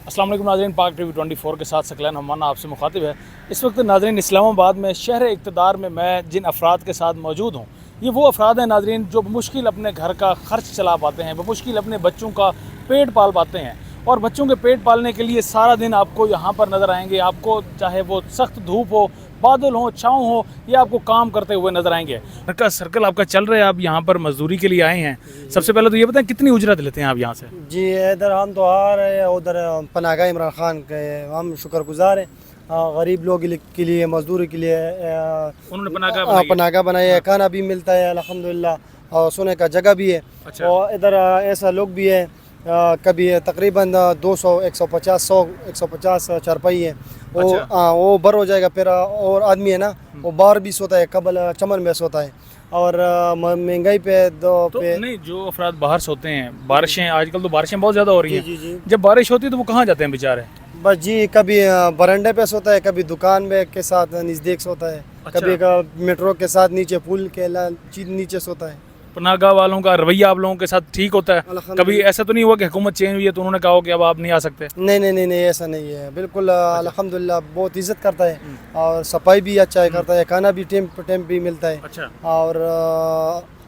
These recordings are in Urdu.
السلام علیکم ناظرین، پاک ٹی وی 24 کے ساتھ ثقلین ہمانا آپ سے مخاطب ہے۔ اس وقت ناظرین اسلام آباد میں شہر اقتدار میں جن افراد کے ساتھ موجود ہوں، یہ وہ افراد ہیں ناظرین جو بمشکل اپنے گھر کا خرچ چلا پاتے ہیں، بمشکل اپنے بچوں کا پیٹ پال پاتے ہیں، اور بچوں کے پیٹ پالنے کے لیے سارا دن آپ کو یہاں پر نظر آئیں گے۔ آپ کو چاہے وہ سخت دھوپ ہو، بادل ہو، چھاؤں ہو، یہ آپ کو کام کرتے ہوئے نظر آئیں گے۔ گھر کا سرکل آپ کا چل رہا ہے، آپ یہاں پر مزدوری کے لیے آئے ہیں۔ سب سے پہلے تو یہ بتائیں کتنی اجرت لیتے ہیں آپ یہاں سے؟ جی ادھر ہم تو آ رہے ہیں، ادھر پناہ گاہ عمران خان کے ہم شکر گزار ہیں۔ غریب لوگ کے لیے، مزدوری کے لیے انہوں نے پناہ گاہ بنائی ہے، کھانا بھی ملتا ہے الحمدللہ، اور سونے کا جگہ بھی ہے۔ اور ادھر ایسا لوگ بھی ہے، کبھی تقریباً 200 150 چارپائی ہے، وہ بر ہو جائے گا پھر، اور آدمی ہے نا وہ باہر بھی سوتا ہے، قبل چمن میں سوتا ہے، اور مہنگائی پہ نہیں، جو افراد باہر سوتے ہیں، بارشیں آج کل تو بارشیں بہت زیادہ ہو رہی ہیں، جی جب بارش ہوتی ہے تو وہ کہاں جاتے ہیں بیچارے؟ بس جی، کبھی برانڈے پہ سوتا ہے، کبھی دکان میں کے ساتھ نزدیک سوتا ہے، کبھی میٹرو کے ساتھ نیچے پل کے نیچے سوتا ہے۔ پناہ گاہ والوں کا رویہ آپ لوگوں کے ساتھ ٹھیک ہوتا ہے؟ کبھی ایسا تو نہیں ہوا کہ حکومت چینج ہوئی ہے تو انہوں نے کہا کہ اب آپ نہیں آ سکتے؟ نہیں ایسا نہیں ہے، بالکل الحمدللہ بہت عزت کرتا ہے، اور صفائی بھی اچھا کرتا ہے، کھانا بھی ٹائم پہ ٹائم بھی ملتا ہے، اور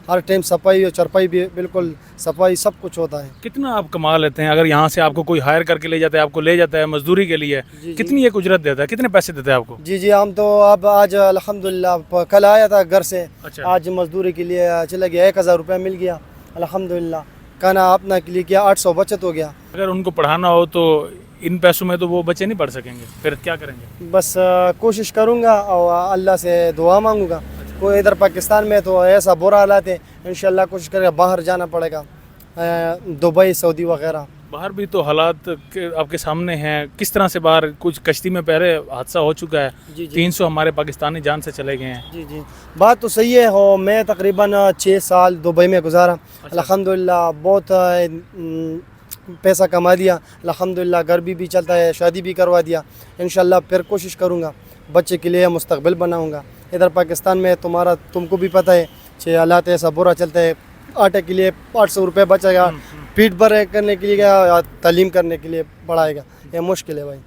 ہر ٹائم صفائی اور چرپائی بھی بالکل صفائی سب کچھ ہوتا ہے۔ کتنا آپ کما لیتے ہیں اگر یہاں سے آپ کو کوئی ہائر کر کے لے جاتا ہے، آپ کو لے جاتا ہے مزدوری کے لیے؟ کتنی ایک اجرت دیتا ہے، کتنے پیسے دیتا ہے آپ کو؟ جی ہم تو اب آج الحمدللہ کل آیا تھا گھر سے، آج مزدوری کے لیے چلا گیا، 1000 روپے مل گیا الحمدللہ، کھانا اپنا کے لیے کیا 800 بچت ہو گیا۔ اگر ان کو پڑھانا ہو تو ان پیسوں میں تو وہ بچے نہیں پڑھ سکیں گے، پھر کیا کریں گے؟ بس کوشش کروں گا اور اللہ سے دعا مانگوں گا۔ کوئی ادھر پاکستان میں تو ایسا برا حالات ہے، انشاءاللہ کوشش کرے گا، باہر جانا پڑے گا، دبئی، سعودی وغیرہ۔ باہر بھی تو حالات آپ کے سامنے ہیں، کس طرح سے باہر کچھ کشتی میں پہلے حادثہ ہو چکا ہے، 300 ہمارے پاکستانی جان سے چلے گئے ہیں۔ جی بات تو صحیح ہے، ہو میں تقریباً 6 سال دبئی میں گزارا، الحمدللہ بہت پیسہ کما دیا الحمدللہ، گھر بھی چلتا ہے، شادی بھی کروا دیا، انشاءاللہ پھر کوشش کروں گا، بچے کے لیے مستقبل بناؤں گا۔ ادھر پاکستان میں تم کو بھی پتہ ہے کہ حالات ایسا برا چلتا ہے، آٹے کے لیے 800 روپے بچے گا، پیٹ بھر کرنے کے لیے، تعلیم کرنے کے لیے پڑھائے گا، یہ مشکل ہے بھائی۔